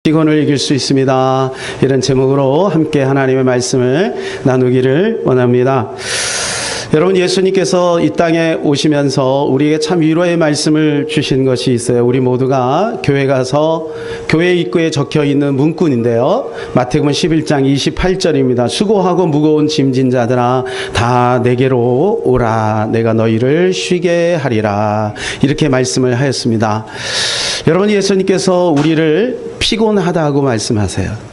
피곤을 이길 수 있습니다. 이런 제목으로 함께 하나님의 말씀을 나누기를 원합니다. 여러분, 예수님께서 이 땅에 오시면서 우리에게 참 위로의 말씀을 주신 것이 있어요. 우리 모두가 교회 가서 교회 입구에 적혀 있는 문구인데요, 마태복음 11장 28절입니다. 수고하고 무거운 짐진 자들아 다 내게로 오라, 내가 너희를 쉬게 하리라, 이렇게 말씀을 하였습니다. 여러분, 예수님께서 우리를 피곤하다고 말씀하세요.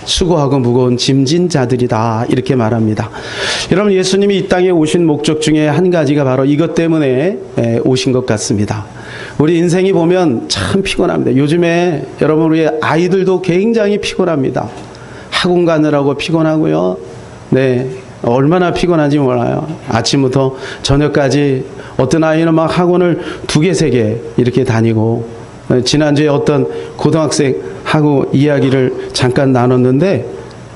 수고하고 무거운 짐진 자들이다, 이렇게 말합니다. 여러분, 예수님이 이 땅에 오신 목적 중에 한 가지가 바로 이것 때문에 오신 것 같습니다. 우리 인생이 보면 참 피곤합니다. 요즘에 여러분, 우리 아이들도 굉장히 피곤합니다. 학원 가느라고 피곤하고요. 네, 얼마나 피곤한지 몰라요. 아침부터 저녁까지 어떤 아이는 막 학원을 2개, 3개 이렇게 다니고, 지난주에 어떤 고등학생하고 이야기를 잠깐 나눴는데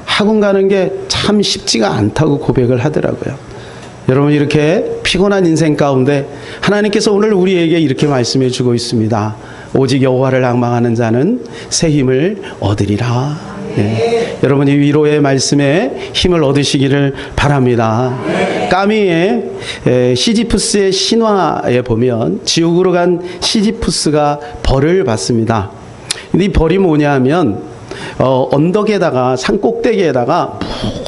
학원 가는 게 참 쉽지가 않다고 고백을 하더라고요. 여러분, 이렇게 피곤한 인생 가운데 하나님께서 오늘 우리에게 이렇게 말씀해 주고 있습니다. 오직 여호와를 앙망하는 자는 새 힘을 얻으리라. 네. 여러분이 위로의 말씀에 힘을 얻으시기를 바랍니다. 까미의 시지푸스의 신화에 보면 지옥으로 간 시지푸스가 벌을 받습니다. 근데 이 벌이 뭐냐 하면 언덕에다가, 산 꼭대기에다가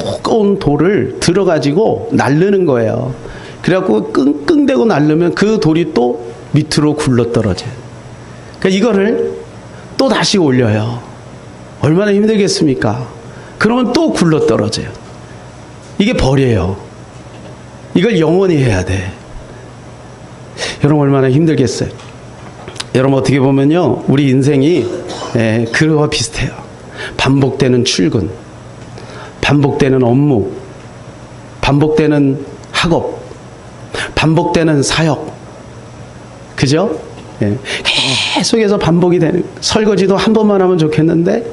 무거운 돌을 들어가지고 날르는 거예요. 그래갖고 끙끙대고 날르면 그 돌이 또 밑으로 굴러떨어져요. 그러니까 이거를 또 다시 올려요. 얼마나 힘들겠습니까? 그러면 또 굴러떨어져요. 이게 벌이에요. 이걸 영원히 해야 돼. 여러분, 얼마나 힘들겠어요? 여러분, 어떻게 보면요, 우리 인생이 그와 비슷해요. 반복되는 출근, 반복되는 업무, 반복되는 학업, 반복되는 사역, 그죠? 계속해서 반복이 되는. 설거지도 한 번만 하면 좋겠는데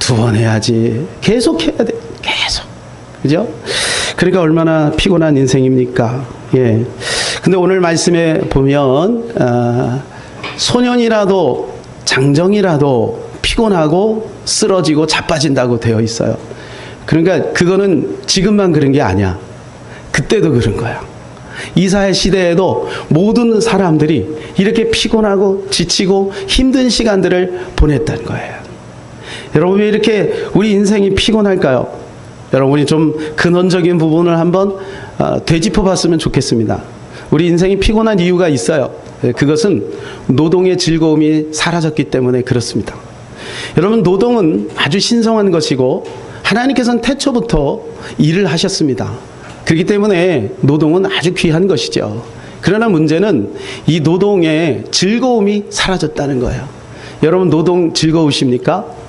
2번 해야지. 계속 해야 돼. 계속. 그죠? 그러니까 얼마나 피곤한 인생입니까? 예. 근데 오늘 말씀에 보면 소년이라도 장정이라도 피곤하고 쓰러지고 자빠진다고 되어 있어요. 그러니까 그거는 지금만 그런 게 아니야. 그때도 그런 거야. 이사야 시대에도 모든 사람들이 이렇게 피곤하고 지치고 힘든 시간들을 보냈다는 거예요. 여러분, 왜 이렇게 우리 인생이 피곤할까요? 여러분이 좀 근원적인 부분을 한번 되짚어 봤으면 좋겠습니다. 우리 인생이 피곤한 이유가 있어요. 그것은 노동의 즐거움이 사라졌기 때문에 그렇습니다. 여러분, 노동은 아주 신성한 것이고 하나님께서는 태초부터 일을 하셨습니다. 그렇기 때문에 노동은 아주 귀한 것이죠. 그러나 문제는 이 노동의 즐거움이 사라졌다는 거예요. 여러분, 노동 즐거우십니까?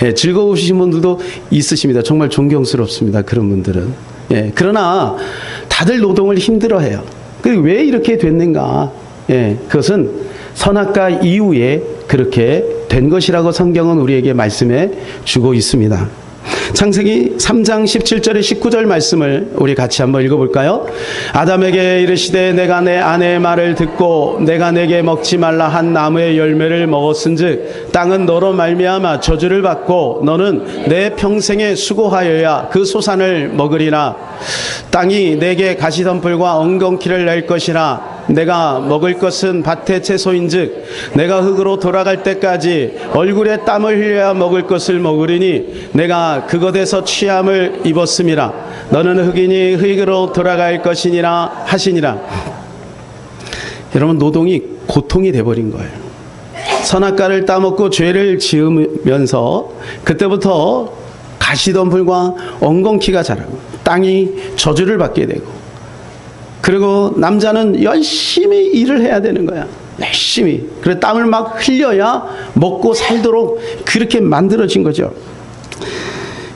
예, 즐거우신 분들도 있으십니다. 정말 존경스럽습니다. 그런 분들은. 예, 그러나 다들 노동을 힘들어해요. 왜 이렇게 됐는가? 예, 그것은 선악과 이후에 그렇게 된 것이라고 성경은 우리에게 말씀해 주고 있습니다. 창세기 3장 17절에 19절 말씀을 우리 같이 한번 읽어볼까요? 아담에게 이르시되 내가 내 아내의 말을 듣고 내가 내게 먹지 말라 한 나무의 열매를 먹었은즉 땅은 너로 말미암아 저주를 받고 너는 내 평생에 수고하여야 그 소산을 먹으리라. 땅이 내게 가시덤불과 엉겅퀴를 낼 것이라. 내가 먹을 것은 밭의 채소인즉 내가 흙으로 돌아갈 때까지 얼굴에 땀을 흘려야 먹을 것을 먹으리니 내가 그것에서 취함을 입었음이라. 너는 흙이니 흙으로 돌아갈 것이니라 하시니라. 여러분, 노동이 고통이 돼버린 거예요. 선악과를 따먹고 죄를 지으면서 그때부터 가시덤불과 엉겅퀴가 자라고 땅이 저주를 받게 되고, 그리고 남자는 열심히 일을 해야 되는 거야. 열심히. 그래, 땀을 막 흘려야 먹고 살도록 그렇게 만들어진 거죠.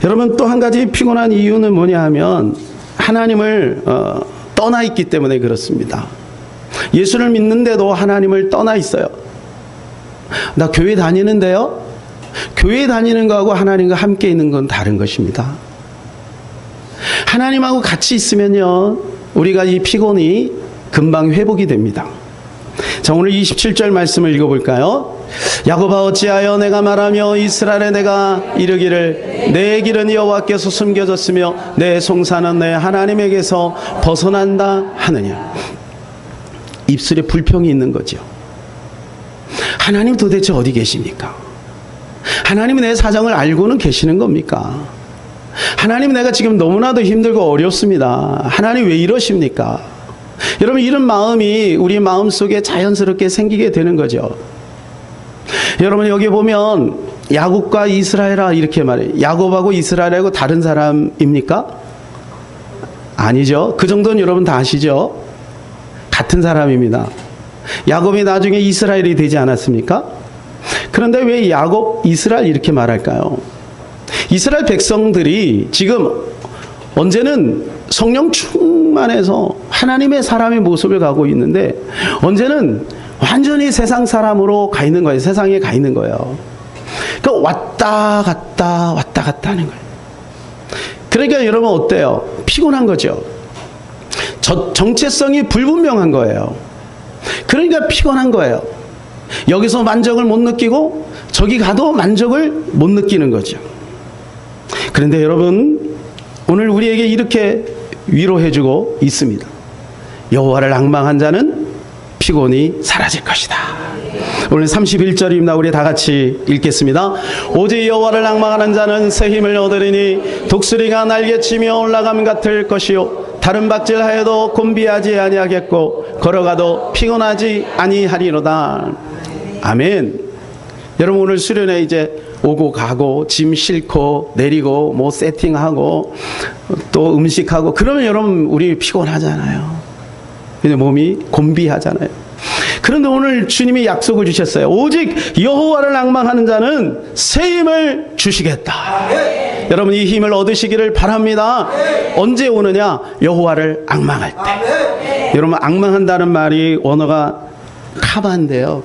여러분, 또 한 가지 피곤한 이유는 뭐냐 하면 하나님을 떠나 있기 때문에 그렇습니다. 예수를 믿는데도 하나님을 떠나 있어요. 나 교회 다니는데요. 교회 다니는 거하고 하나님과 함께 있는 건 다른 것입니다. 하나님하고 같이 있으면요, 우리가 이 피곤이 금방 회복이 됩니다. 자, 오늘 27절 말씀을 읽어볼까요? 야곱아 어찌하여 내가 말하며 이스라엘에 내가 이르기를 내 길은 여호와께서 숨겨졌으며 내 송사는 내 하나님에게서 벗어난다 하느냐. 입술에 불평이 있는 거죠. 하나님 도대체 어디 계십니까? 하나님은 내 사정을 알고는 계시는 겁니까? 하나님 내가 지금 너무나도 힘들고 어렵습니다. 하나님 왜 이러십니까? 여러분 이런 마음이 우리 마음속에 자연스럽게 생기게 되는 거죠. 여러분 여기 보면 야곱과 이스라엘아 이렇게 말해요. 야곱하고 이스라엘하고 다른 사람입니까? 아니죠. 그 정도는 여러분 다 아시죠? 같은 사람입니다. 야곱이 나중에 이스라엘이 되지 않았습니까? 그런데 왜 야곱, 이스라엘 이렇게 말할까요? 이스라엘 백성들이 지금 언제는 성령 충만해서 하나님의 사람의 모습을 가고 있는데 언제는 완전히 세상 사람으로 가 있는 거예요. 세상에 가 있는 거예요. 그러니까 왔다 갔다 하는 거예요. 그러니까 여러분 어때요? 피곤한 거죠. 정체성이 불분명한 거예요. 그러니까 피곤한 거예요. 여기서 만족을 못 느끼고 저기 가도 만족을 못 느끼는 거죠. 그런데 여러분 오늘 우리에게 이렇게 위로해주고 있습니다. 여호와를 앙망한 자는 피곤이 사라질 것이다. 오늘 31절입니다. 우리 다 같이 읽겠습니다. 오직 여호와를 앙망하는 자는 새 힘을 얻으리니 독수리가 날개치며 올라감 같을 것이요 다른 박질하여도 곤비하지 아니하겠고 걸어가도 피곤하지 아니하리로다. 아멘. 여러분 오늘 수련회 이제 오고 가고 짐 싣고 내리고 뭐 세팅하고 또 음식하고 그러면 여러분 우리 피곤하잖아요. 근데 몸이 곤비하잖아요. 그런데 오늘 주님이 약속을 주셨어요. 오직 여호와를 앙망하는 자는 새 힘을 주시겠다. 여러분 이 힘을 얻으시기를 바랍니다. 언제 오느냐? 여호와를 앙망할 때. 여러분 앙망한다는 말이 원어가 카바인데요.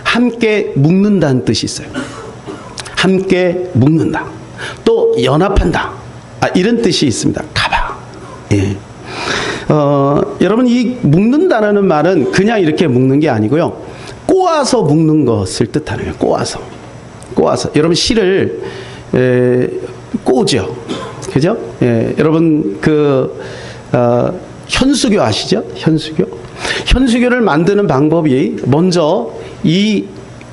함께 묶는다는 뜻이 있어요. 함께 묶는다. 또 연합한다. 이런 뜻이 있습니다. 카바. 예. 여러분 이 묶는다라는 말은 그냥 이렇게 묶는 게 아니고요. 꼬아서 묶는 것을 뜻하는 거예요. 꼬아서. 여러분 실을 꼬죠. 그죠? 예. 여러분 현수교 아시죠? 현수교를 만드는 방법이 먼저 이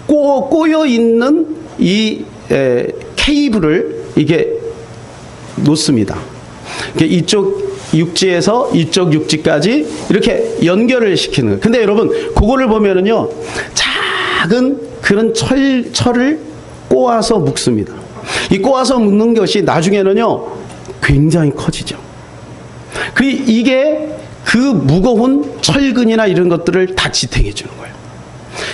꼬여 있는 이 케이블을 이게 놓습니다. 이쪽 육지에서 이쪽 육지까지 이렇게 연결을 시키는 거예요. 근데 여러분 그거를 보면은요 작은 그런 철을 꼬아서 묶습니다. 이 꼬아서 묶는 것이 나중에는요 굉장히 커지죠. 이게 그 무거운 철근이나 이런 것들을 다 지탱해 주는 거예요.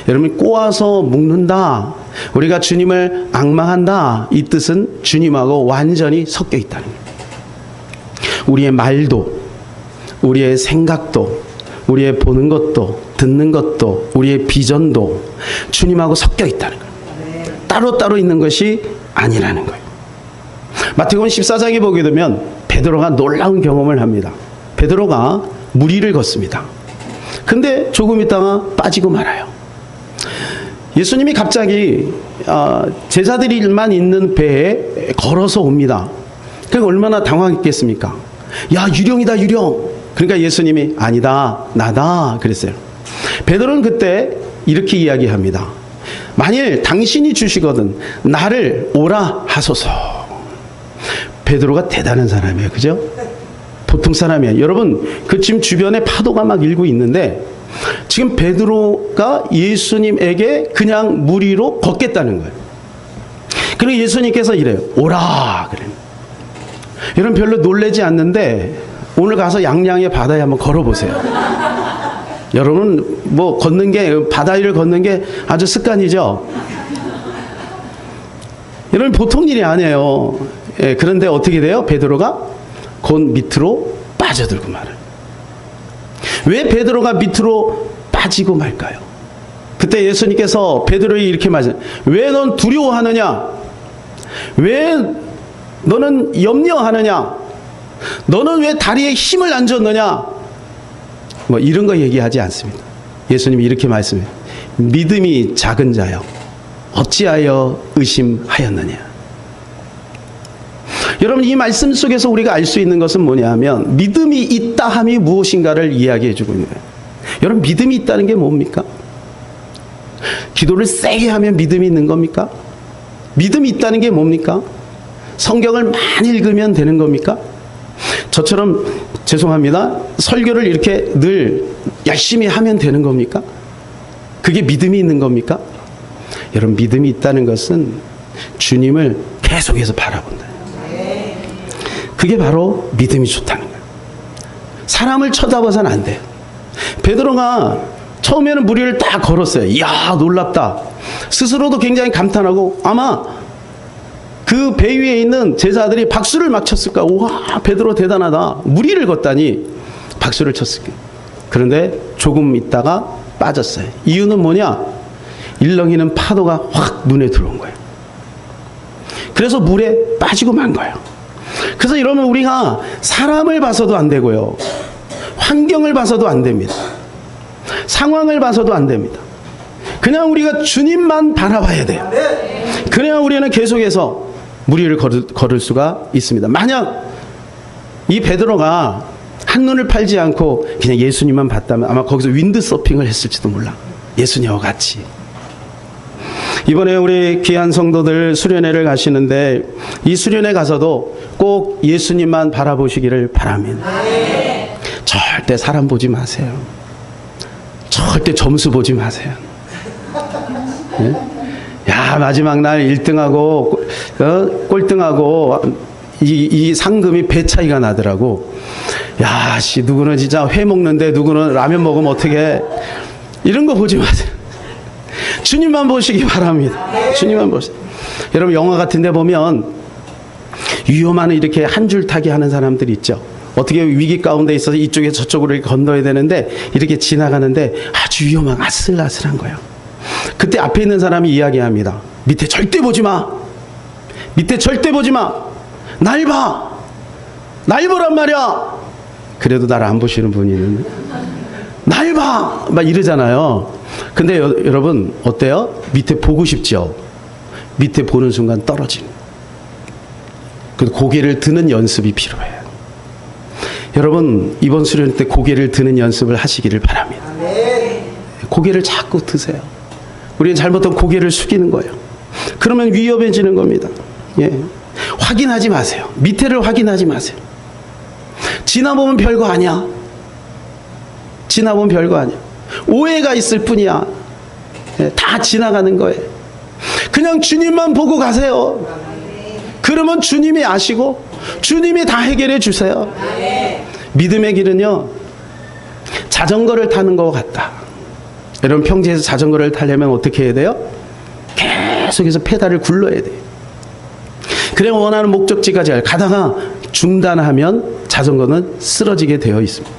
여러분 꼬아서 묶는다. 우리가 주님을 앙망한다. 이 뜻은 주님하고 완전히 섞여 있다는 거예요. 우리의 말도, 우리의 생각도, 우리의 보는 것도, 듣는 것도, 우리의 비전도 주님하고 섞여 있다는 거예요. 따로따로 있는 것이 아니라는 거예요. 마태복음 14장에 보게 되면 베드로가 놀라운 경험을 합니다. 베드로가 물 위를 걷습니다. 근데 조금 있다가 빠지고 말아요. 예수님이 갑자기 제자들만 있는 배에 걸어서 옵니다. 그러니까 얼마나 당황했겠습니까? 야 유령이다 유령. 그러니까 예수님이 아니다 나다 그랬어요. 베드로는 그때 이렇게 이야기합니다. 만일 당신이 주시거든 나를 오라 하소서. 베드로가 대단한 사람이에요. 그죠? 보통 사람이에요. 여러분 지금 주변에 파도가 막 일고 있는데 지금 베드로가 예수님에게 그냥 물 위로 걷겠다는 거예요. 그리고 예수님께서 이래요. 오라 그래요. 여러분 별로 놀라지 않는데 오늘 가서 양양의 바다에 한번 걸어보세요. 여러분 뭐 걷는 게 바다 위를 걷는 게 아주 습관이죠. 여러분 보통 일이 아니에요. 예, 그런데 어떻게 돼요? 베드로가 곧 밑으로 빠져들고 말아요. 왜 베드로가 밑으로 빠지고 말까요? 그때 예수님께서 베드로에게 이렇게 말하세요. 왜 넌 두려워하느냐? 왜 너는 염려하느냐? 너는 왜 다리에 힘을 안 줬느냐? 뭐 이런 거 얘기하지 않습니다. 예수님이 이렇게 말씀해요. 믿음이 작은 자여 어찌하여 의심하였느냐. 여러분, 이 말씀 속에서 우리가 알 수 있는 것은 뭐냐 하면 믿음이 있다 함이 무엇인가를 이야기해 주고 있는 거예요. 여러분, 믿음이 있다는 게 뭡니까? 기도를 세게 하면 믿음이 있는 겁니까? 믿음이 있다는 게 뭡니까? 성경을 많이 읽으면 되는 겁니까? 저처럼 죄송합니다. 설교를 이렇게 늘 열심히 하면 되는 겁니까? 그게 믿음이 있는 겁니까? 여러분, 믿음이 있다는 것은 주님을 계속해서 바라본다. 그게 바로 믿음이 좋다는 거예요. 사람을 쳐다봐서는 안 돼요. 베드로가 처음에는 무리를 딱 걸었어요. 이야, 놀랍다. 스스로도 굉장히 감탄하고 아마 그 배 위에 있는 제자들이 박수를 막 쳤을 거야. 우와, 베드로 대단하다. 무리를 걷다니 박수를 쳤을 거예요. 그런데 조금 있다가 빠졌어요. 이유는 뭐냐? 일렁이는 파도가 확 눈에 들어온 거예요. 그래서 물에 빠지고 만 거예요. 그래서 이러면 우리가 사람을 봐서도 안 되고요. 환경을 봐서도 안 됩니다. 상황을 봐서도 안 됩니다. 그냥 우리가 주님만 바라봐야 돼요. 그래야 우리는 계속해서 무리를 걸을 수가 있습니다. 만약 이 베드로가 한눈을 팔지 않고 그냥 예수님만 봤다면 아마 거기서 윈드서핑을 했을지도 몰라. 예수님과 같이. 이번에 우리 귀한 성도들 수련회를 가시는데 이 수련회 가서도 꼭 예수님만 바라보시기를 바랍니다. 절대 사람 보지 마세요. 절대 점수 보지 마세요. 네? 야, 마지막 날 1등하고 꼴등하고 이 상금이 배 차이가 나더라고. 야, 누구는 진짜 회 먹는데 누구는 라면 먹으면 어떻게, 이런 거 보지 마세요. 주님만 보시기 바랍니다. 주님만 보세요. 여러분, 영화 같은 데 보면 위험한 이렇게 한 줄 타기 하는 사람들이 있죠. 어떻게 위기 가운데 있어서 이쪽에 저쪽으로 건너야 되는데 이렇게 지나가는데 아주 위험한 아슬아슬한 거예요. 그때 앞에 있는 사람이 이야기합니다. 밑에 절대 보지 마. 밑에 절대 보지 마. 날 봐. 날 보란 말이야. 그래도 나를 안 보시는 분이 있는데 날 봐. 막 이러잖아요. 근데 여러분 어때요? 밑에 보고 싶죠? 밑에 보는 순간 떨어지는. 그 고개를 드는 연습이 필요해요. 여러분, 이번 수련 때 고개를 드는 연습을 하시기를 바랍니다. 고개를 자꾸 드세요. 우리는 잘못하면 고개를 숙이는 거예요. 그러면 위험해지는 겁니다. 예. 확인하지 마세요. 밑에를 확인하지 마세요. 지나보면 별거 아니야. 지나보면 별거 아니야. 오해가 있을 뿐이야. 예, 다 지나가는 거예요. 그냥 주님만 보고 가세요. 그러면 주님이 아시고 주님이 다 해결해 주세요. 믿음의 길은요, 자전거를 타는 것 같다. 여러분, 평지에서 자전거를 타려면 어떻게 해야 돼요? 계속해서 페달을 굴러야 돼요. 그래야 원하는 목적지까지 가다가 중단하면 자전거는 쓰러지게 되어 있습니다.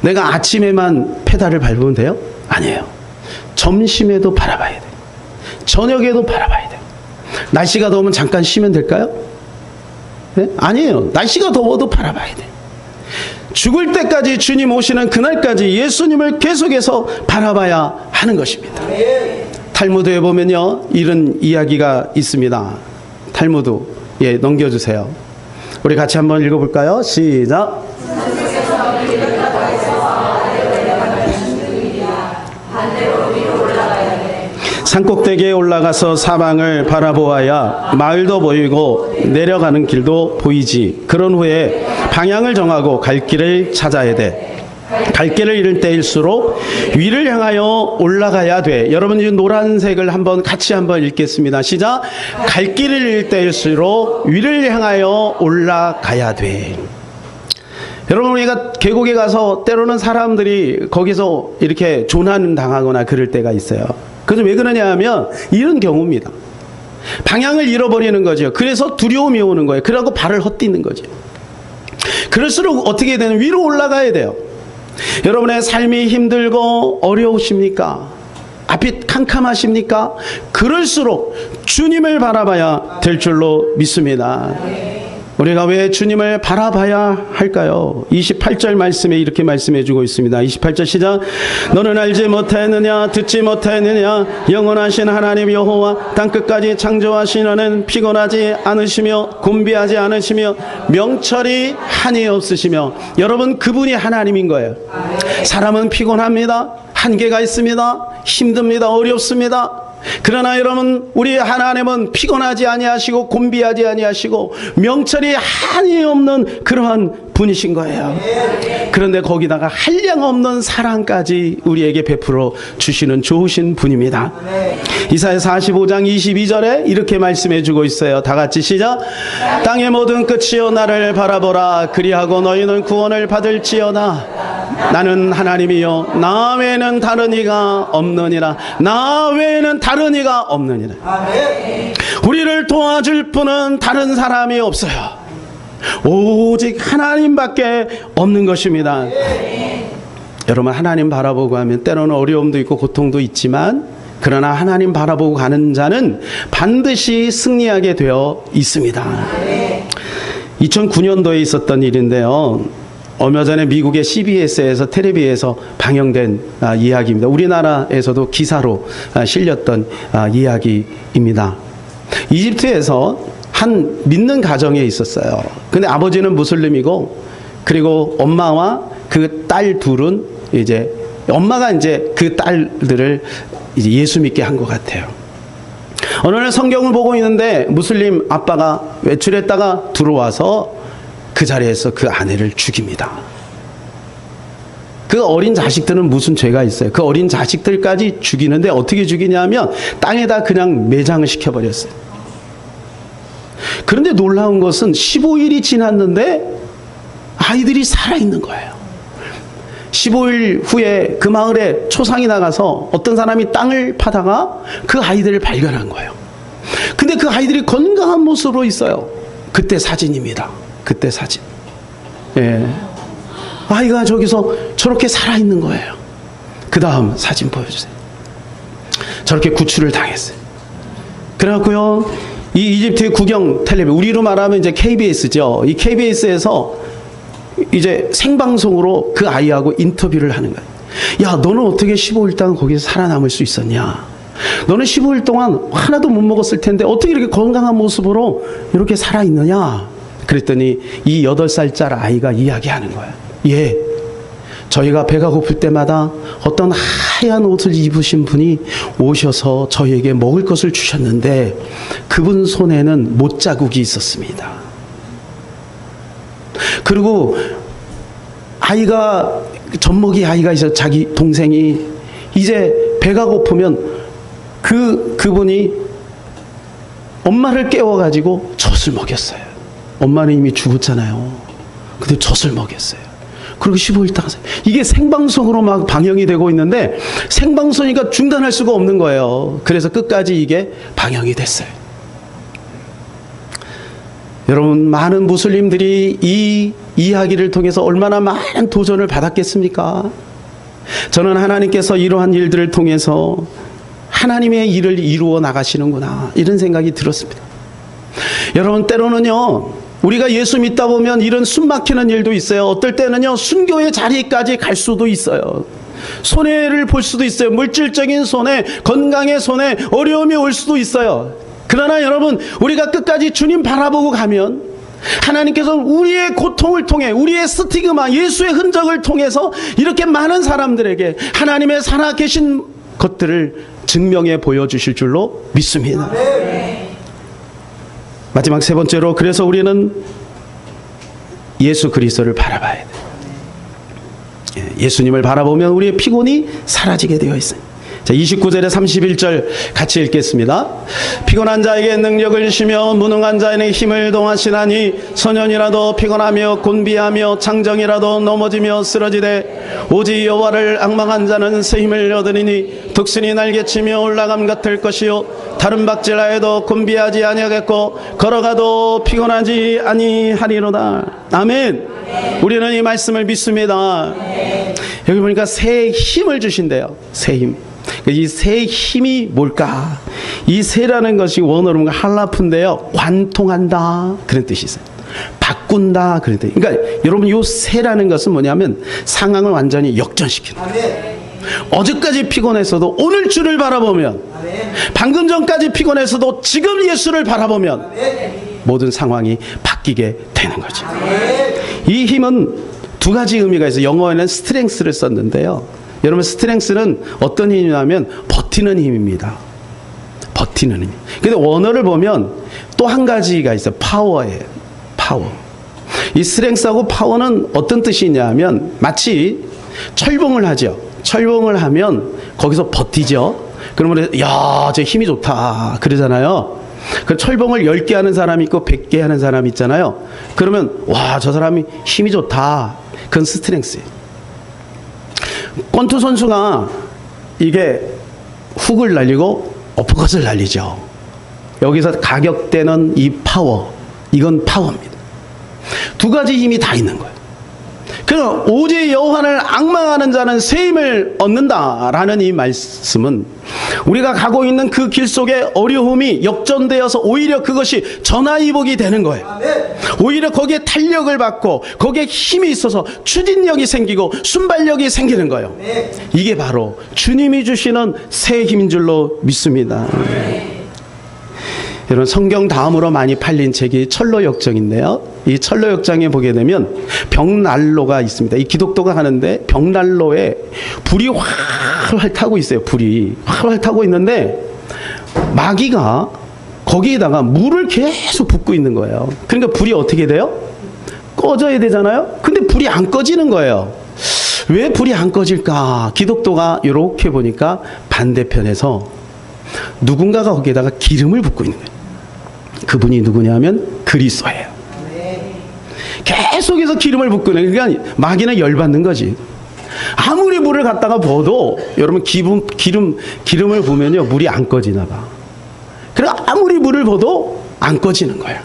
내가 아침에만 페달을 밟으면 돼요? 아니에요. 점심에도 바라봐야 돼요. 저녁에도 바라봐야 돼요. 날씨가 더우면 잠깐 쉬면 될까요? 네? 아니에요. 날씨가 더워도 바라봐야 돼요. 죽을 때까지 주님 오시는 그날까지 예수님을 계속해서 바라봐야 하는 것입니다. 탈무드에 보면요, 이런 이야기가 있습니다. 탈무드, 예, 넘겨주세요. 우리 같이 한번 읽어볼까요? 시작. 산꼭대기에 올라가서 사방을 바라보아야 마을도 보이고 내려가는 길도 보이지. 그런 후에 방향을 정하고 갈 길을 찾아야 돼. 갈 길을 잃을 때일수록 위를 향하여 올라가야 돼. 여러분, 이 노란색을 같이 한번 읽겠습니다. 시작. 갈 길을 잃을 때일수록 위를 향하여 올라가야 돼. 여러분, 우리가 계곡에 가서 때로는 사람들이 거기서 이렇게 조난 당하거나 그럴 때가 있어요. 그래서 왜 그러냐 하면 이런 경우입니다. 방향을 잃어버리는 거죠. 그래서 두려움이 오는 거예요. 그러고 발을 헛디는 거죠. 그럴수록 어떻게 되는, 위로 올라가야 돼요. 여러분의 삶이 힘들고 어려우십니까? 앞이 캄캄하십니까? 그럴수록 주님을 바라봐야 될 줄로 믿습니다. 우리가 왜 주님을 바라봐야 할까요? 28절 말씀에 이렇게 말씀해 주고 있습니다. 28절 시작. 너는 알지 못했느냐 듣지 못했느냐 영원하신 하나님 여호와 땅끝까지 창조하신 이는 피곤하지 않으시며 곤비하지 않으시며 명철이 한이 없으시며. 여러분, 그분이 하나님인 거예요. 사람은 피곤합니다. 한계가 있습니다. 힘듭니다. 어렵습니다. 그러나 여러분, 우리 하나님은 피곤하지 아니하시고 곤비하지 아니하시고 명철이 한이 없는 그러한 분이신 거예요. 그런데 거기다가 한량없는 사랑까지 우리에게 베풀어 주시는 좋으신 분입니다. 이사야 45장 22절에 이렇게 말씀해 주고 있어요. 다 같이 시작. 땅의 모든 끝이여 나를 바라보라. 그리하고 너희는 구원을 받을지어다. 나는 하나님이요 나 외에는 다른 이가 없느니라. 나 외에는 다른 이가 없느니라. 우리를 도와줄 분은 다른 사람이 없어요. 오직 하나님밖에 없는 것입니다. 여러분, 하나님 바라보고 하면 때로는 어려움도 있고 고통도 있지만, 그러나 하나님 바라보고 가는 자는 반드시 승리하게 되어 있습니다. 2009년도에 있었던 일인데요. 얼마 전에 미국의 CBS에서 텔레비에서 방영된 이야기입니다. 우리나라에서도 기사로 실렸던 이야기입니다. 이집트에서 한 믿는 가정에 있었어요. 근데 아버지는 무슬림이고, 그리고 엄마와 그 딸 둘은 이제 엄마가 이제 그 딸들을 이제 예수 믿게 한 것 같아요. 어느 날 성경을 보고 있는데 무슬림 아빠가 외출했다가 들어와서 그 자리에서 그 아내를 죽입니다. 그 어린 자식들은 무슨 죄가 있어요? 그 어린 자식들까지 죽이는데 어떻게 죽이냐면 땅에다 그냥 매장을 시켜버렸어요. 그런데 놀라운 것은 15일이 지났는데 아이들이 살아있는 거예요. 15일 후에 그 마을에 초상이 나가서 어떤 사람이 땅을 파다가 그 아이들을 발견한 거예요. 근데 그 아이들이 건강한 모습으로 있어요. 그때 사진입니다. 그때 사진. 예. 아이가 저기서 저렇게 살아있는 거예요. 그 다음 사진 보여주세요. 저렇게 구출을 당했어요. 그래갖고요, 이 이집트의 국영 텔레비전, 우리로 말하면 이제 KBS죠. 이 KBS에서 이제 생방송으로 그 아이하고 인터뷰를 하는 거예요. 야, 너는 어떻게 15일 동안 거기서 살아남을 수 있었냐? 너는 15일 동안 하나도 못 먹었을 텐데 어떻게 이렇게 건강한 모습으로 이렇게 살아있느냐? 그랬더니 이 8살짜리 아이가 이야기하는 거예요. 예, 저희가 배가 고플 때마다 어떤 하얀 옷을 입으신 분이 오셔서 저희에게 먹을 것을 주셨는데 그분 손에는 못자국이 있었습니다. 그리고 아이가, 젖먹이 아이가 있어, 자기 동생이 이제 배가 고프면 그분이 엄마를 깨워가지고 젖을 먹였어요. 엄마는 이미 죽었잖아요. 근데 젖을 먹였어요. 그리고 15일 동안 이게 생방송으로 막 방영이 되고 있는데 생방송이니까 중단할 수가 없는 거예요. 그래서 끝까지 이게 방영이 됐어요. 여러분, 많은 무슬림들이 이 이야기를 통해서 얼마나 많은 도전을 받았겠습니까? 저는 하나님께서 이러한 일들을 통해서 하나님의 일을 이루어 나가시는구나, 이런 생각이 들었습니다. 여러분, 때로는요, 우리가 예수 믿다 보면 이런 숨 막히는 일도 있어요. 어떨 때는요, 순교의 자리까지 갈 수도 있어요. 손해를 볼 수도 있어요. 물질적인 손해, 건강의 손해, 어려움이 올 수도 있어요. 그러나 여러분, 우리가 끝까지 주님 바라보고 가면 하나님께서 우리의 고통을 통해, 우리의 스티그마, 예수의 흔적을 통해서 이렇게 많은 사람들에게 하나님의 살아계신 것들을 증명해 보여주실 줄로 믿습니다. 마지막 세 번째로, 그래서 우리는 예수 그리스도를 바라봐야 돼요. 예수님을 바라보면 우리의 피곤이 사라지게 되어 있어요. 자, 29절에 31절 같이 읽겠습니다. 피곤한 자에게 능력을 주시며 무능한 자에게 힘을 동하시나니 소년이라도 피곤하며 곤비하며 장정이라도 넘어지며 쓰러지되 오직 여호와를 앙망한 자는 새 힘을 얻으리니 득순이 날개치며 올라감 같을 것이요 다른 박질하여도 곤비하지 아니하겠고 걸어가도 피곤하지 아니하리로다. 아멘. 우리는 이 말씀을 믿습니다. 여기 보니까 새 힘을 주신대요. 새 힘. 이 새 힘이 뭘까? 이 새라는 것이 원어로 할라프인데요, 관통한다, 그런 뜻이 있어요. 바꾼다. 그러니까 여러분 요 새라는 것은 뭐냐면 상황을 완전히 역전시키는 거예요. 어제까지 피곤했어도 오늘 주를 바라보면, 방금 전까지 피곤했어도 지금 예수를 바라보면 모든 상황이 바뀌게 되는 거죠. 이 힘은 두 가지 의미가 있어요. 영어에는 스트렝스를 썼는데요. 여러분 스트렝스는 어떤 힘이냐면 버티는 힘입니다. 버티는 힘. 근데 원어를 보면 또 한 가지가 있어요. 파워예요. 파워. 이 스트렝스하고 파워는 어떤 뜻이 있냐면 마치 철봉을 하죠. 철봉을 하면 거기서 버티죠. 그러면 야, 저 힘이 좋다 그러잖아요. 그 철봉을 10개 하는 사람이 있고 100개 하는 사람이 있잖아요. 그러면 와, 저 사람이 힘이 좋다. 그건 스트렝스예요. 권투 선수가 이게 훅을 날리고 어퍼컷을 날리죠. 여기서 가격대는 이 파워, 이건 파워입니다. 두 가지 힘이 다 있는 거예요. 그럼 오직 여호와를 앙망하는 자는 새 힘을 얻는다라는 이 말씀은 우리가 가고 있는 그 길 속에 어려움이 역전되어서 오히려 그것이 전화위복이 되는 거예요. 오히려 거기에 탄력을 받고 거기에 힘이 있어서 추진력이 생기고 순발력이 생기는 거예요. 이게 바로 주님이 주시는 새 힘인 줄로 믿습니다. 여러분 성경 다음으로 많이 팔린 책이 철로역정인데요. 이 철로역정에 보게 되면 벽난로가 있습니다. 이 기독도가 하는데 벽난로에 불이 활활 타고 있어요. 불이 활활 타고 있는데 마귀가 거기에다가 물을 계속 붓고 있는 거예요. 그러니까 불이 어떻게 돼요? 꺼져야 되잖아요. 근데 불이 안 꺼지는 거예요. 왜 불이 안 꺼질까? 기독도가 이렇게 보니까 반대편에서 누군가가 거기에다가 기름을 붓고 있는 거예요. 그분이 누구냐면 그리스도예요. 계속해서 기름을 붓고 있는, 그러니까 마귀는 열받는 거지. 아무리 물을 갖다가 부어도 여러분 기름을 부으면요 물이 안 꺼지나 봐. 그리고 아무리 물을 부어도 안 꺼지는 거예요.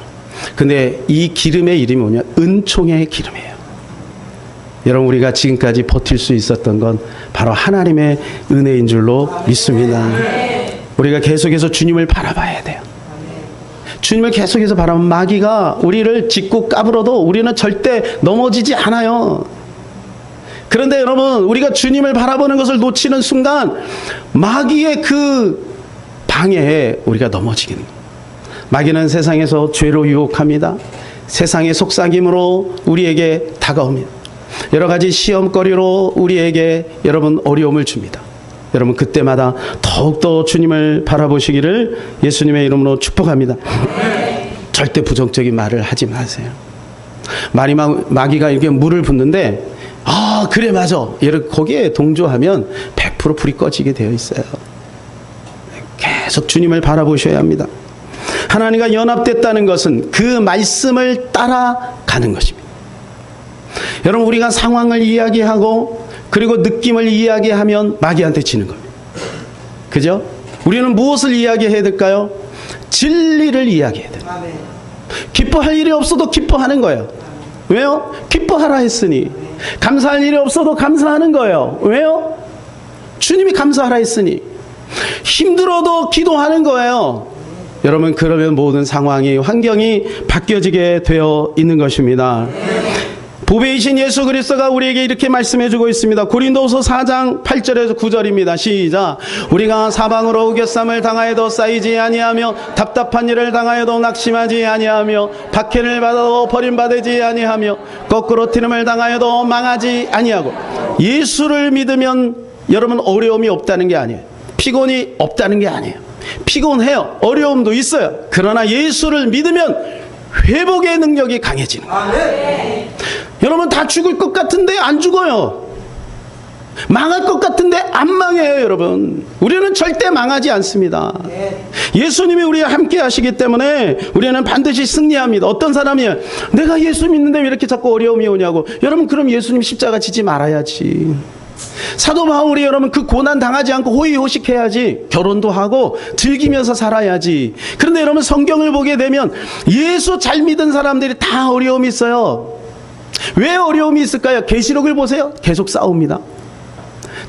근데 이 기름의 이름이 뭐냐? 은총의 기름이에요. 여러분 우리가 지금까지 버틸 수 있었던 건 바로 하나님의 은혜인 줄로 믿습니다. 우리가 계속해서 주님을 바라봐야 돼요. 주님을 계속해서 바라보면 마귀가 우리를 짚고 까불어도 우리는 절대 넘어지지 않아요. 그런데 여러분 우리가 주님을 바라보는 것을 놓치는 순간 마귀의 그 방해에 우리가 넘어지겠는 거예요. 마귀는 세상에서 죄로 유혹합니다. 세상의 속삭임으로 우리에게 다가옵니다. 여러 가지 시험거리로 우리에게 여러분 어려움을 줍니다. 여러분 그때마다 더욱더 주님을 바라보시기를 예수님의 이름으로 축복합니다. 절대 부정적인 말을 하지 마세요. 마귀가 이렇게 물을 붓는데 아 그래 맞아 이렇게 거기에 동조하면 100% 불이 꺼지게 되어 있어요. 계속 주님을 바라보셔야 합니다. 하나님과 연합됐다는 것은 그 말씀을 따라가는 것입니다. 여러분 우리가 상황을 이야기하고 그리고 느낌을 이야기하면 마귀한테 지는 겁니다. 그죠? 우리는 무엇을 이야기해야 될까요? 진리를 이야기해야 돼요. 기뻐할 일이 없어도 기뻐하는 거예요. 왜요? 기뻐하라 했으니. 감사할 일이 없어도 감사하는 거예요. 왜요? 주님이 감사하라 했으니. 힘들어도 기도하는 거예요. 여러분 그러면 모든 상황이 환경이 바뀌어지게 되어 있는 것입니다. 보배이신 예수 그리스도가 우리에게 이렇게 말씀해주고 있습니다. 고린도후서 4장 8절에서 9절입니다. 시작. 우리가 사방으로 우겨쌈을 당하여도 쌓이지 아니하며 답답한 일을 당하여도 낙심하지 아니하며 박해를 받아도 버림받지 아니하며 거꾸로 튀름을 당하여도 망하지 아니하고. 예수를 믿으면 여러분 어려움이 없다는 게 아니에요. 피곤이 없다는 게 아니에요. 피곤해요. 어려움도 있어요. 그러나 예수를 믿으면 회복의 능력이 강해지는 거예요. 여러분 다 죽을 것 같은데 안 죽어요. 망할 것 같은데 안 망해요. 여러분 우리는 절대 망하지 않습니다. 예수님이 우리와 함께 하시기 때문에 우리는 반드시 승리합니다. 어떤 사람이 내가 예수 믿는데 왜 이렇게 자꾸 어려움이 오냐고. 여러분 그럼 예수님 십자가 지지 말아야지. 사도 바울이 여러분 그 고난 당하지 않고 호의호식해야지. 결혼도 하고 즐기면서 살아야지. 그런데 여러분 성경을 보게 되면 예수 잘 믿은 사람들이 다 어려움이 있어요. 왜 어려움이 있을까요? 계시록을 보세요. 계속 싸웁니다.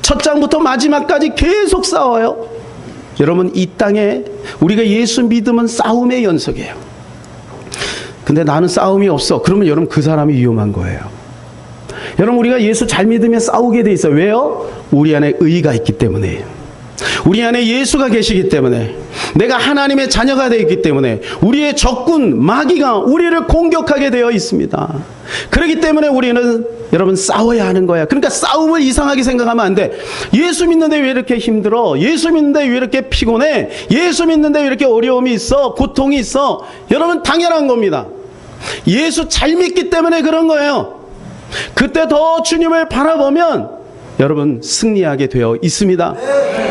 첫 장부터 마지막까지 계속 싸워요. 여러분 이 땅에 우리가 예수 믿으면 싸움의 연속이에요. 근데 나는 싸움이 없어. 그러면 여러분 그 사람이 위험한 거예요. 여러분 우리가 예수 잘 믿으면 싸우게 돼 있어요. 왜요? 우리 안에 의가 있기 때문에. 우리 안에 예수가 계시기 때문에, 내가 하나님의 자녀가 되어 있기 때문에 우리의 적군 마귀가 우리를 공격하게 되어 있습니다. 그렇기 때문에 우리는 여러분 싸워야 하는 거야. 그러니까 싸움을 이상하게 생각하면 안 돼. 예수 믿는데 왜 이렇게 힘들어? 예수 믿는데 왜 이렇게 피곤해? 예수 믿는데 왜 이렇게 어려움이 있어? 고통이 있어? 여러분 당연한 겁니다. 예수 잘 믿기 때문에 그런 거예요. 그때 더 주님을 바라보면 여러분 승리하게 되어 있습니다.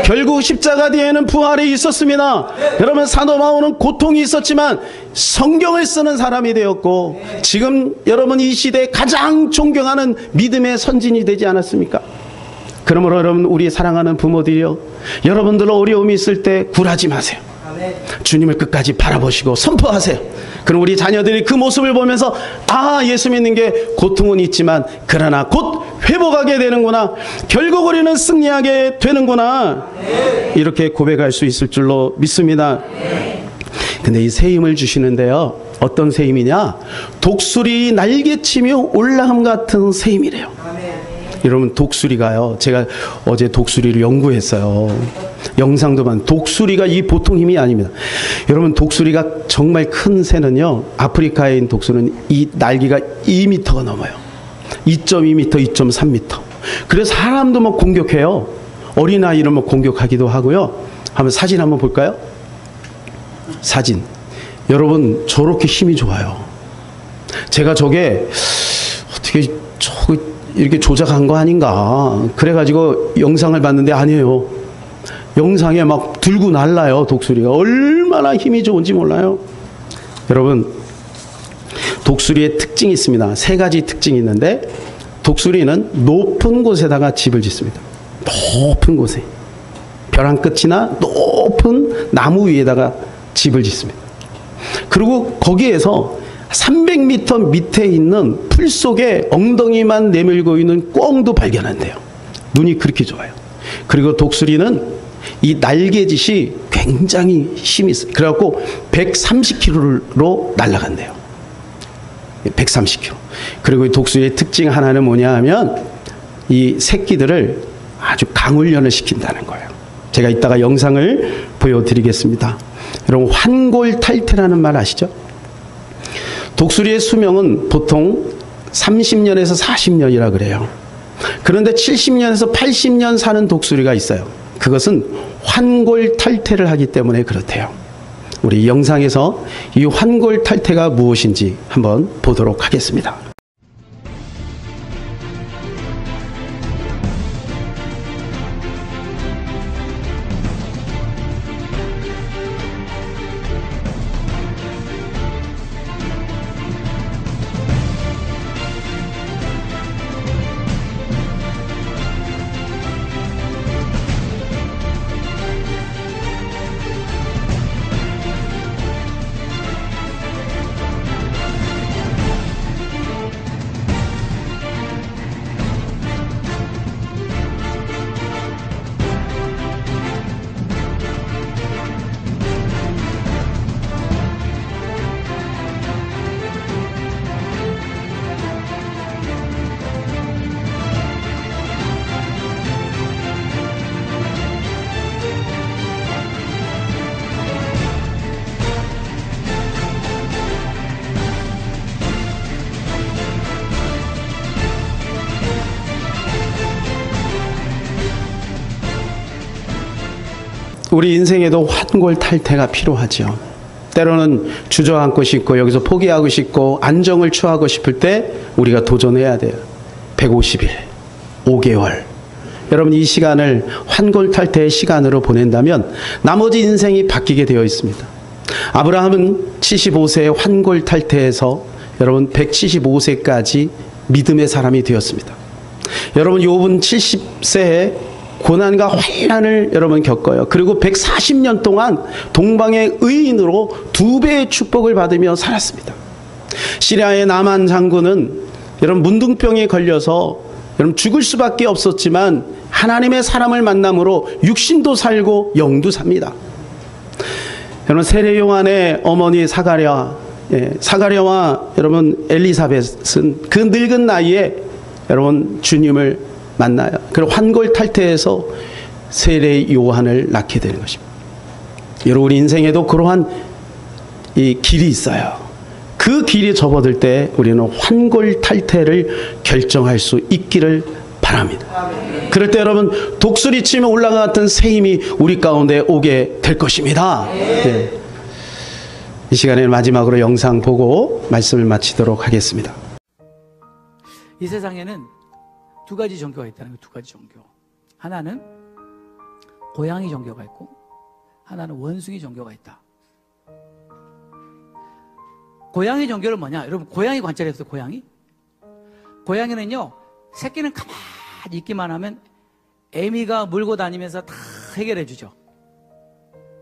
결국 십자가 뒤에는 부활이 있었습니다. 여러분 사도 바울은 고통이 있었지만 성경을 쓰는 사람이 되었고, 지금 여러분 이 시대에 가장 존경하는 믿음의 선진이 되지 않았습니까? 그러므로 여러분 우리 사랑하는 부모들이요, 여러분들 어려움이 있을 때 굴하지 마세요. 주님을 끝까지 바라보시고 선포하세요. 그럼 우리 자녀들이 그 모습을 보면서 아, 예수 믿는 게 고통은 있지만 그러나 곧 회복하게 되는구나, 결국 우리는 승리하게 되는구나, 이렇게 고백할 수 있을 줄로 믿습니다. 근데 이 새 힘을 주시는데요, 어떤 새 힘이냐? 독수리 날개치며 올라감 같은 새 힘이래요. 여러분 독수리가요, 제가 어제 독수리를 연구했어요. 영상도 만, 독수리가 이 보통 힘이 아닙니다. 여러분 독수리가 정말 큰 새는요, 아프리카에 있는 독수리는 이 날개가 2m가 넘어요. 2.2m, 2.3m. 그래서 사람도 막 공격해요. 어린아이를 막 공격하기도 하고요. 한번 사진 한번 볼까요? 사진. 여러분 저렇게 힘이 좋아요. 제가 저게 어떻게 저거 이렇게 조작한 거 아닌가 그래가지고 영상을 봤는데 아니에요. 영상에 막 들고 날라요. 독수리가 얼마나 힘이 좋은지 몰라요. 여러분 독수리의 특징이 있습니다. 세 가지 특징이 있는데, 독수리는 높은 곳에다가 집을 짓습니다. 높은 곳에, 벼랑 끝이나 높은 나무 위에다가 집을 짓습니다. 그리고 거기에서 300m 밑에 있는 풀 속에 엉덩이만 내밀고 있는 꿩도 발견한대요. 눈이 그렇게 좋아요. 그리고 독수리는 이 날개짓이 굉장히 힘이 있어요. 그래갖고 130km로 날아간대요. 130km. 그리고 이 독수리의 특징 하나는 뭐냐 하면 이 새끼들을 아주 강훈련을 시킨다는 거예요. 제가 이따가 영상을 보여드리겠습니다. 여러분 환골탈태라는 말 아시죠? 독수리의 수명은 보통 30년에서 40년이라 그래요. 그런데 70년에서 80년 사는 독수리가 있어요. 그것은 환골탈태를 하기 때문에 그렇대요. 우리 영상에서 이 환골탈태가 무엇인지 한번 보도록 하겠습니다. 우리 인생에도 환골탈태가 필요하죠. 때로는 주저앉고 싶고 여기서 포기하고 싶고 안정을 취하고 싶을 때 우리가 도전해야 돼요. 150일, 5개월. 여러분 이 시간을 환골탈태의 시간으로 보낸다면 나머지 인생이 바뀌게 되어 있습니다. 아브라함은 75세의 환골탈태에서 여러분 175세까지 믿음의 사람이 되었습니다. 여러분 욥은 70세에 고난과 환난을 여러분 겪어요. 그리고 140년 동안 동방의 의인으로 2배의 축복을 받으며 살았습니다. 시리아의 나만 장군은 여러분 문둥병에 걸려서 여러분 죽을 수밖에 없었지만 하나님의 사람을 만남으로 육신도 살고 영도 삽니다. 여러분 세례 요한의 어머니 사가랴, 사가랴와 여러분 엘리사벳은 그 늙은 나이에 여러분 주님을 만나요. 그리고 환골탈태에서 세례 요한을 낳게 되는 것입니다. 여러분 우리 인생에도 그러한 이 길이 있어요. 그 길이 접어들 때 우리는 환골탈태를 결정할 수 있기를 바랍니다. 그럴 때 여러분 독수리 치며 올라갔던 새 힘이 우리 가운데 오게 될 것입니다. 네. 이 시간에 마지막으로 영상 보고 말씀을 마치도록 하겠습니다. 이 세상에는 두 가지 종교가 있다는 거예요. 두 가지 종교. 하나는 고양이 종교가 있고 하나는 원숭이 종교가 있다. 고양이 종교는 뭐냐? 여러분 고양이 관찰해보세요. 고양이? 고양이는요 새끼는 가만히 있기만 하면 애미가 물고 다니면서 다 해결해 주죠.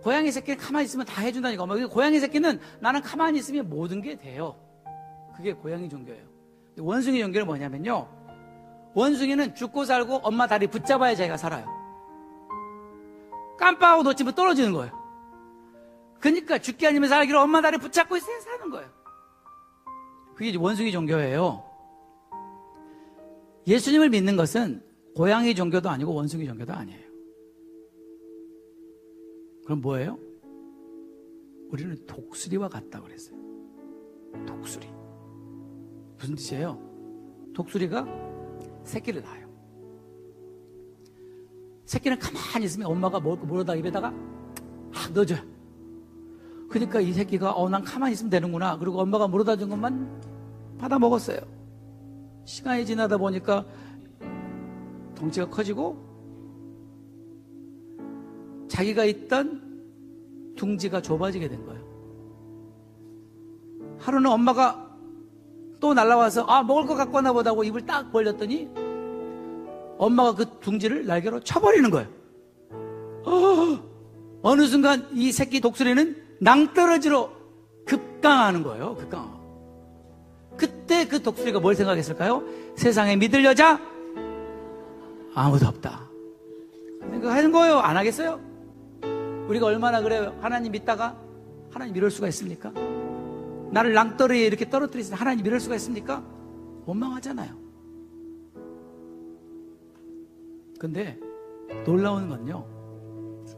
고양이 새끼는 가만히 있으면 다 해준다니까. 고양이 새끼는 나는 가만히 있으면 모든 게 돼요. 그게 고양이 종교예요. 원숭이 종교는 뭐냐면요, 원숭이는 죽고 살고 엄마 다리 붙잡아야 자기가 살아요. 깜빡하고 놓치면 떨어지는 거예요. 그러니까 죽기 아니면 살기로 엄마 다리 붙잡고 있어야 사는 거예요. 그게 원숭이 종교예요. 예수님을 믿는 것은 고양이 종교도 아니고 원숭이 종교도 아니에요. 그럼 뭐예요? 우리는 독수리와 같다고 그랬어요. 독수리. 무슨 뜻이에요? 독수리가 새끼를 낳아요. 새끼는 가만히 있으면 엄마가 물어다 입에다가 막 넣어줘요. 그러니까 이 새끼가 난 가만히 있으면 되는구나. 그리고 엄마가 물어다 준 것만 받아 먹었어요. 시간이 지나다 보니까 덩치가 커지고 자기가 있던 둥지가 좁아지게 된 거예요. 하루는 엄마가 또 날라와서 먹을 거 갖고 왔나 보다 하고 입을 딱 벌렸더니 엄마가 그 둥지를 날개로 쳐버리는 거예요. 어느 순간 이 새끼 독수리는 낭떠러지로 급강하는 거예요. 급강하고. 그때 그 독수리가 뭘 생각했을까요? 세상에 믿을 여자 아무도 없다. 생각하는 거예요. 안 하겠어요? 우리가 얼마나 그래요? 하나님 믿다가 하나님 믿을 수가 있습니까? 나를 낭떠러지에 이렇게 떨어뜨리시는 하나님 믿을 수가 있습니까? 원망하잖아요. 근데 놀라운 건요,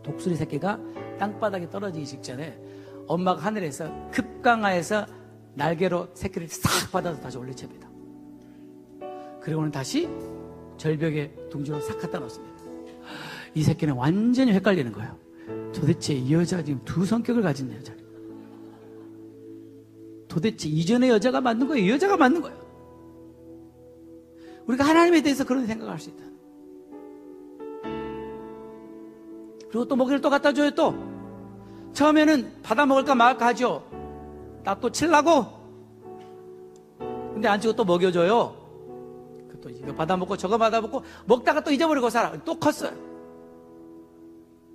독수리 새끼가 땅바닥에 떨어지기 직전에 엄마가 하늘에서 급강하에서 날개로 새끼를 싹 받아서 다시 올려챕니다. 그리고는 다시 절벽에 둥지로 싹 갖다 놓습니다. 이 새끼는 완전히 헷갈리는 거예요. 도대체 이 여자가 지금 두 성격을 가진 여자예요. 도대체 이전의 여자가 맞는 거예요? 이 여자가 맞는 거예요? 우리가 하나님에 대해서 그런 생각을 할 수 있다. 그리고 또 먹이를 또 갖다 줘요. 또 처음에는 받아 먹을까 말까 하죠. 나 또 칠라고. 근데 안 치고 또 먹여줘요. 또 이거 받아 먹고 저거 받아 먹고 먹다가 또 잊어버리고 살아. 또 컸어요.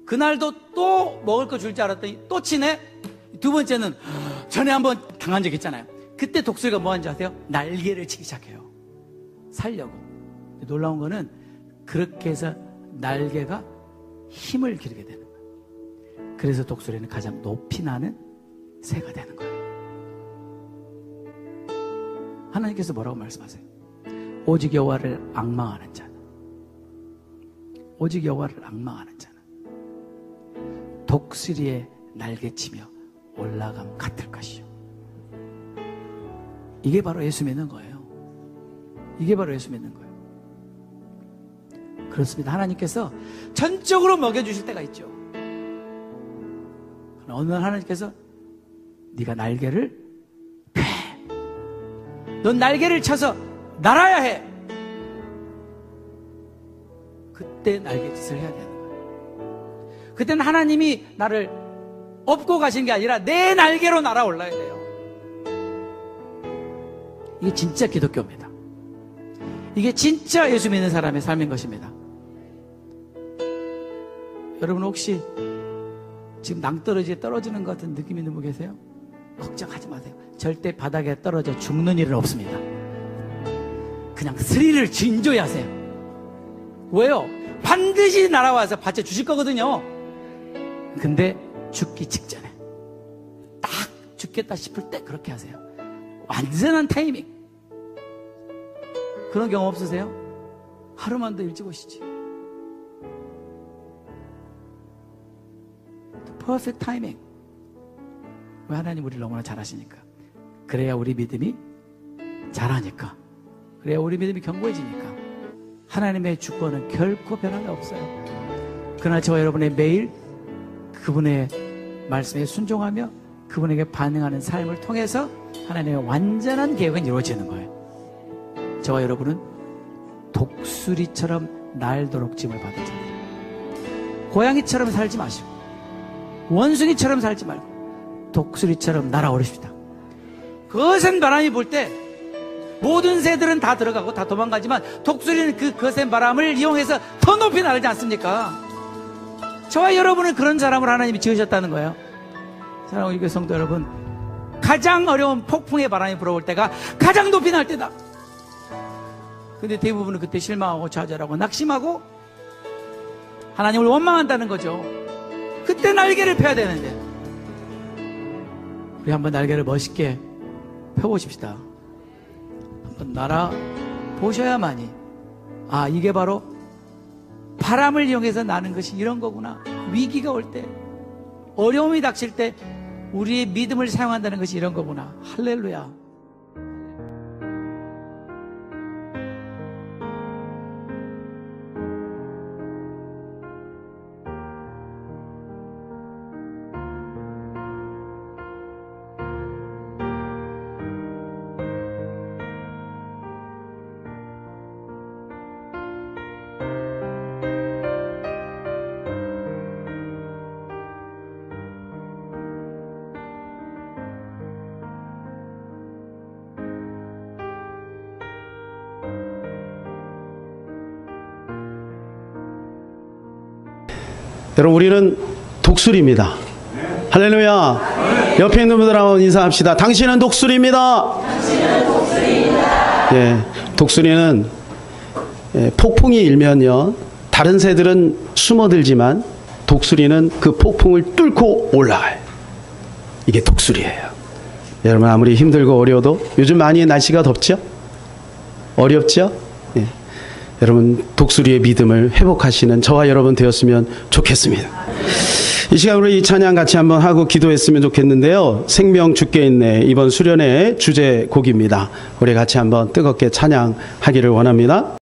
그날도 또 먹을 거 줄 줄 알았더니 또 치네. 두 번째는 전에 한번 당한 적 있잖아요. 그때 독수리가 뭐 하는지 아세요? 날개를 치기 시작해요. 살려고. 놀라운 거는 그렇게 해서 날개가 힘을 기르게 되는 거예요. 그래서 독수리는 가장 높이 나는 새가 되는 거예요. 하나님께서 뭐라고 말씀하세요? 오직 여호와를 앙망하는 자는, 오직 여호와를 앙망하는 자는 독수리의 날개치며 올라감 같을 것이요. 이게 바로 예수 믿는 거예요. 이게 바로 예수 믿는 거예요. 그렇습니다. 하나님께서 전적으로 먹여주실 때가 있죠. 어느 날 하나님께서 네가 날개를 펴. 넌 날개를 쳐서 날아야 해. 그때 날개짓을 해야 되는 거예요. 그때는 하나님이 나를 업고 가신 게 아니라 내 날개로 날아올라야 돼요. 이게 진짜 기독교입니다. 이게 진짜 예수 믿는 사람의 삶인 것입니다. 여러분 혹시 지금 낭떠러지에 떨어지는 것 같은 느낌 있는 분 계세요? 걱정하지 마세요. 절대 바닥에 떨어져 죽는 일은 없습니다. 그냥 스릴을 진조히 하세요. 왜요? 반드시 날아와서 받쳐 주실 거거든요. 근데 죽기 직전에 딱 죽겠다 싶을 때 그렇게 하세요. 완전한 타이밍. 그런 경험 없으세요? 하루만 더 일찍 오시지. 퍼펙트 타이밍. 왜? 하나님 우리를 너무나 잘하시니까. 그래야 우리 믿음이 자라니까. 그래야 우리 믿음이 견고해지니까. 하나님의 주권은 결코 변함이 없어요. 그러나 저와 여러분의 매일 그분의 말씀에 순종하며 그분에게 반응하는 삶을 통해서 하나님의 완전한 계획은 이루어지는 거예요. 저와 여러분은 독수리처럼 날도록 짐을 받은 자들. 고양이처럼 살지 마시고 원숭이처럼 살지 말고 독수리처럼 날아오르십시다. 거센 바람이 불 때 모든 새들은 다 들어가고 다 도망가지만 독수리는 그 거센 바람을 이용해서 더 높이 날지 않습니까? 저와 여러분은 그런 사람을 하나님이 지으셨다는 거예요. 사랑하는 교회 성도 여러분, 가장 어려운 폭풍의 바람이 불어올 때가 가장 높이 날 때다. 근데 대부분은 그때 실망하고 좌절하고 낙심하고 하나님을 원망한다는 거죠. 그때 날개를 펴야 되는데 우리 한번 날개를 멋있게 펴보십시다. 한번 날아 보셔야만이 아, 이게 바로 바람을 이용해서 나는 것이 이런 거구나. 위기가 올 때, 어려움이 닥칠 때 우리의 믿음을 사용한다는 것이 이런 거구나. 할렐루야. 여러분, 우리는 독수리입니다. 할렐루야. 옆에 있는 분들하고 인사합시다. 당신은 독수리입니다. 예, 독수리는 폭풍이 일면요, 다른 새들은 숨어들지만 독수리는 그 폭풍을 뚫고 올라가요. 이게 독수리예요. 여러분, 아무리 힘들고 어려워도 요즘 많이 날씨가 덥죠? 어렵죠? 예. 여러분, 독수리의 믿음을 회복하시는 저와 여러분 되었으면 좋겠습니다. 이 시간으로 이 찬양 같이 한번 하고 기도했으면 좋겠는데요. 생명 주께 있네, 이번 수련의 주제곡입니다. 우리 같이 한번 뜨겁게 찬양하기를 원합니다.